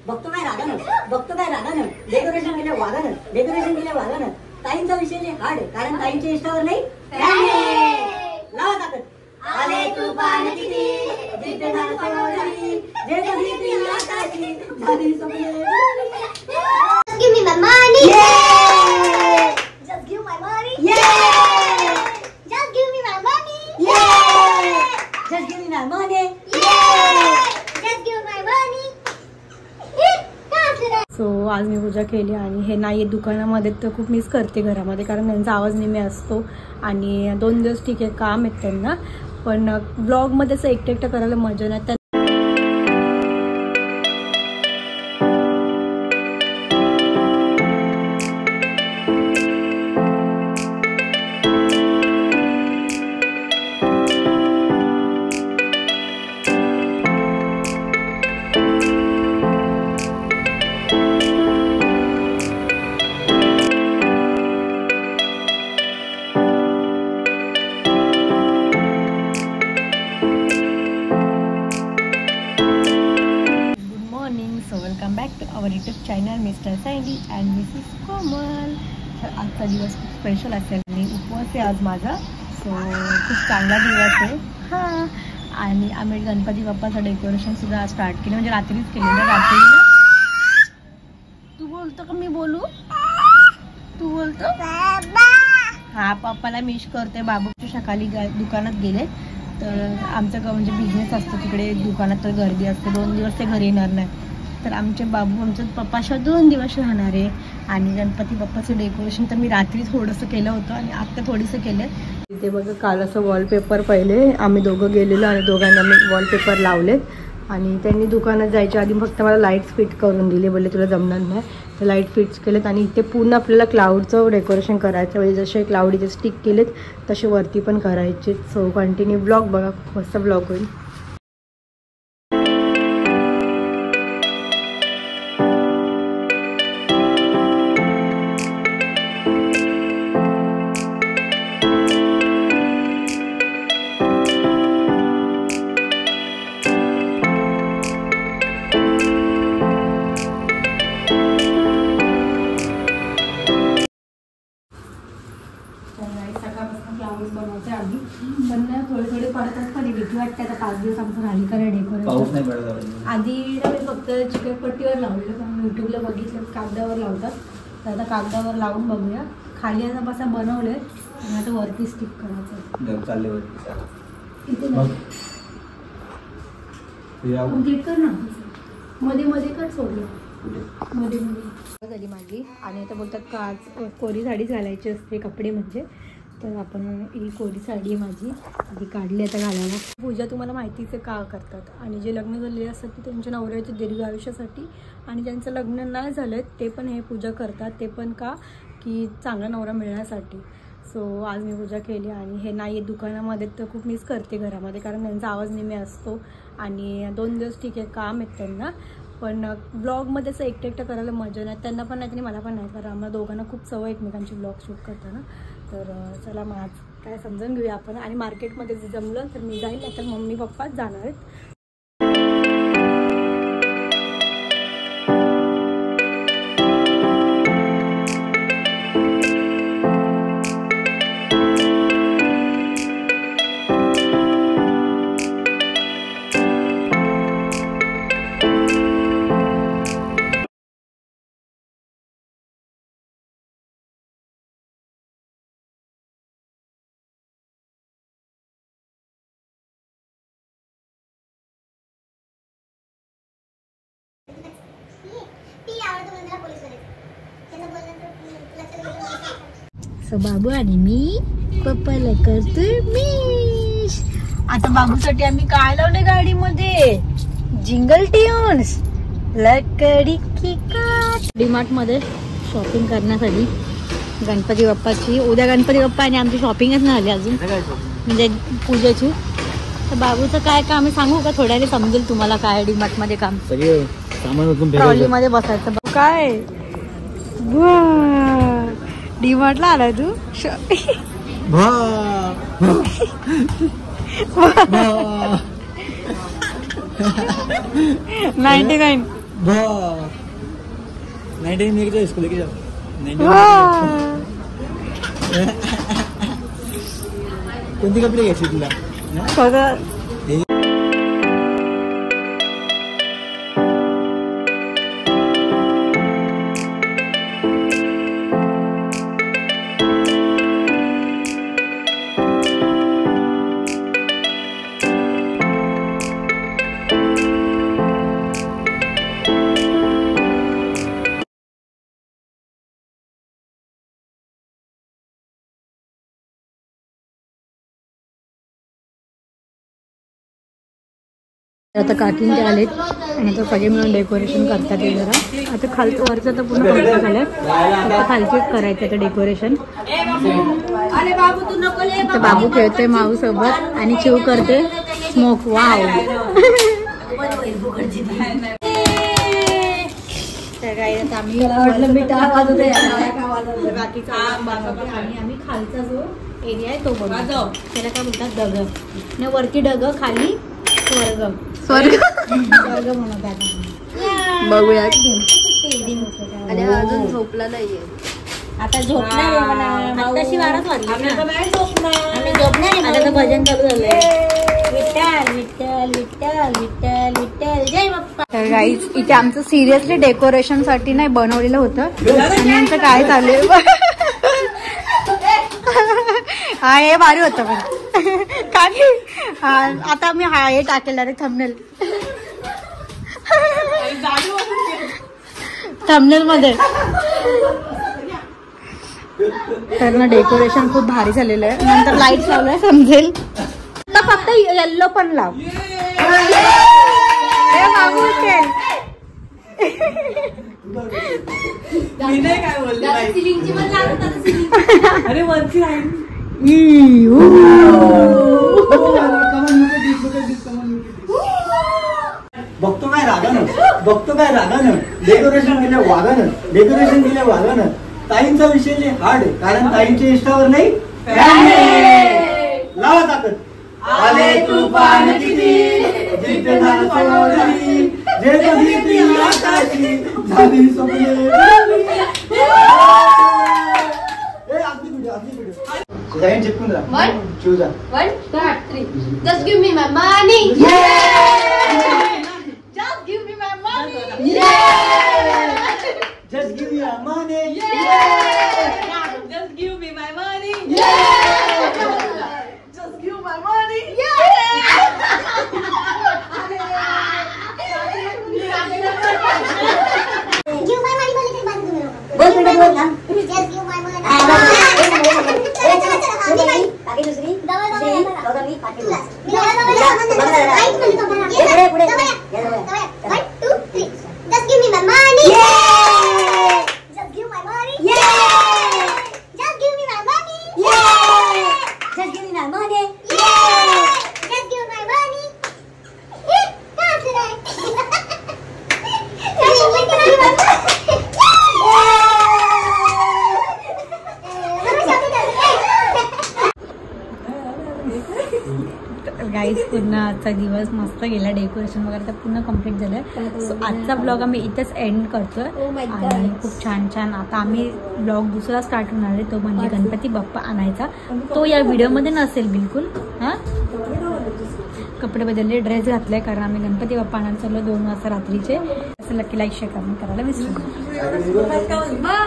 बघतो काय रागानं डेकोरेशन केलं वागानं ताईंचा विषय हार्ड आहे कारण ताईंच्या इष्टावर नाही लावा ताकद आले तुफान किती जिद्द झालं सोडली जे कधी ती आकाशी झाली स्वप्ने give me my money just give my money just give me my money just give me my money just give my money so आज मी पूजा केली आणि हे नाही दुकानामध्ये तर खूप मिस करते घरामध्ये कारण त्यांचा आवाज नेहमी असतो आणि 2 दिवस ठीक आहे काम आहेत त्यांना पण ब्लॉगमध्ये असं एकटं करायला मजा नाही. Welcome back to our YouTube channel Mr Sandy and Mrs Komal. तर आजचा दिवस खूप स्पेशल असेल आणि उपवास आहे आज माझा. सो खूप चांगला दिवस आहे हां. आणि आम्ही गणपती बाप्पाचं डेकोरेशनसुद्धा आज स्टार्ट केलं म्हणजे रात्रीच केलेलं. रात्री ना तू बोलतो का मी बोलू? तू बोलतो हां. पप्पाला मिस करते. बाबूच्या सकाळी दुकानात गेले तर आमचं म्हणजे बिझनेस असतो तिकडे दुकानात तर गर्दी असते. 2 दिवस ते घरी येणार नाही तर आमचे बाबू आमचं पप्पाशिवाय 2 दिवस राहणार आहे. आणि गणपती बाप्पाचं डेकोरेशन तर मी रात्री थोडंसं केलं होतं आणि आत्ता थोडंसं केलं. इथे बघा काल असं वॉलपेपर पहिले आम्ही दोघं गेलेलो आणि दोघांना मी वॉलपेपर लावले आणि त्यांनी दुकानात जायच्या आधी फक्त मला लाईट्स फिट करून दिले. बोलले तुला जमणार नाही तर लाईट फिट्स केलेत आणि इथे पूर्ण आपल्याला क्लाउडचं डेकोरेशन करायचं म्हणजे जसे क्लाउडीचे स्टिक केलेत तसे वरती पण करायचे. सो कंटिन्यू ब्लॉग बघा खूप मस्त ब्लॉग होईल. बनवते आम्ही पण थोडे पडत असतात. भीती वाटते आता 5 दिवस आमचं राहिली कारण डेकोरेशन. आधी मी फक्त चिकटपट्टीवर लावलेलं पण यूट्यूबला बघितलं कागदावर लावतात तर आता कागदावर लावून बघूया. खाली आता बसा बनवले आणि आता वरती स्टिक करायचं. इथे कर ना मध्ये कर सोडलं मध्ये झाली माझी. आणि आता बोलतात काच कोरी साडी घालायची असते कपडे म्हणजे तर आपण ही कोरी साडी आहे माझी आधी काढली आता घालायला. पूजा तुम्हाला माहितीच आहे का करतात आणि जे लग्न झालेले असतात ते त्यांच्या नवऱ्याच्या दीर्घ आयुष्यासाठी आणि ज्यांचं लग्न नाही झालं ते पण हे पूजा करतात. ते पण का की चांगला नवरा मिळण्यासाठी. सो आज मी पूजा केली आणि हे नाही दुकानामध्ये तर खूप मिस करते घरामध्ये कारण त्यांचा आवाज नेहमी असतो आणि 2 दिवस ठीक आहे काम आहेत त्यांना पण ब्लॉगमध्ये असं एकटं करायला मजा नाही. त्यांना पण नाही आणि मला पण नाही कारण आम्हाला दोघांना खूप सवय एकमेकांची ब्लॉग शूट करताना. तर चला मग आज काय समजून घेऊया आपण. आणि मार्केटमध्ये जर जमलं तर मी जाईल नाही तर मम्मी पप्पाच जाणार आहेत. सो बाबू आणि मी पप्पाला करतोय मिस. आता बाबूसाठी आम्ही काय लावले गाडीमध्ये जिंगल ट्यून्स लकडी की काट. डीमार्ट मध्ये शॉपिंग करण्यासाठी गणपती बाप्पाची. उद्या गणपती बाप्पा आणि आमची शॉपिंगच नाही झाली अजून म्हणजे पूजेची. तर बाबूचं काय काम आहे सांगू का? थोड्याने समजेल तुम्हाला काय डीमार्ट मध्ये काम. ट्रॉली मध्ये बसायचं काय डीमार्टला आलाय तू? 99 नाइट में तो स्कूल लेके जाओ कोणते कपडे घ्यायचे तुला आता काकीन ते आलेत आणि आता सगळे मिळून डेकोरेशन करतात ते जरा आता खालचं वरचं तर पूर्ण कंप्लीट झालं आता खालचीच करायचं आता डेकोरेशन आता बाबू खेळतोय माऊ सोबत आणि चिव करते स्मोक वाव बाकीचा आणि आम्ही खालचा जो एरिया आहे तो बनवतो त्याला काय बोलतात डग न वरती डग खाली स्वर्ग स्वर्ग स्वर्ग म्हणतात बघूया आणि अजून झोपला नाहीये आता झोपणार आताशी वाराच वाजली आम्ही झोपणार आता भजन चालू झालंय विठ्ठल विठ्ठल विठ्ठल विठ्ठल विठ्ठल जय बाप्पा. तर गाईज इथे आमचं सिरियसली डेकोरेशन साठी नाही बनवलेलं होतं आणि आमचं काय चालू आहे हा हे भारी होतं पण काकी आता मी हा हे टाकेल डायरेक्ट थंबनेल मध्ये तर ना डेकोरेशन खूप भारी झालेलं आहे नंतर लाईट लावलंय समजेल आता फक्त येल्लो पण लाव अरे वरती बघतो काय रागानं डेकोरेशन केलं वागानं ताईंचा विषय हार्ड कारण ताईंच्या इष्टावर नाही लावा ताकद आले तुफान किती जिथे झाली जे बघितली आकाशी झाली स्वप्ने लाईन चिपकून राहा चूजा 1 2 3 just give me my money just give me my money just give me your money just give me my money just give my money बोल बेटा बोल ना just give my money बाकी दुसरी दोघांनी पाठी पुढे 1 2 3 just give me my money just give my money just give me my money just give me my money just give my money guys पूर्ण आजचा दिवस मस्त गेला डेकोरेशन वगैरे तर पूर्ण कम्प्लीट झालं सो आजचा ब्लॉग आम्ही इथेच एंड करतोय आणि खूप छान छान आता आम्ही ब्लॉग दुसरा स्टार्ट होणार आहे तो म्हणजे गणपती बाप्पा आणायचा तो या व्हिडिओमध्ये नसेल बिलकुल हां कपडे बदलले ड्रेस घातले कारण आम्ही गणपती बाप्पा आणायला चाललो 2 वाजता रात्रीचे असं नक्की लाईक शेअर कमेंट करायला विसरू नका.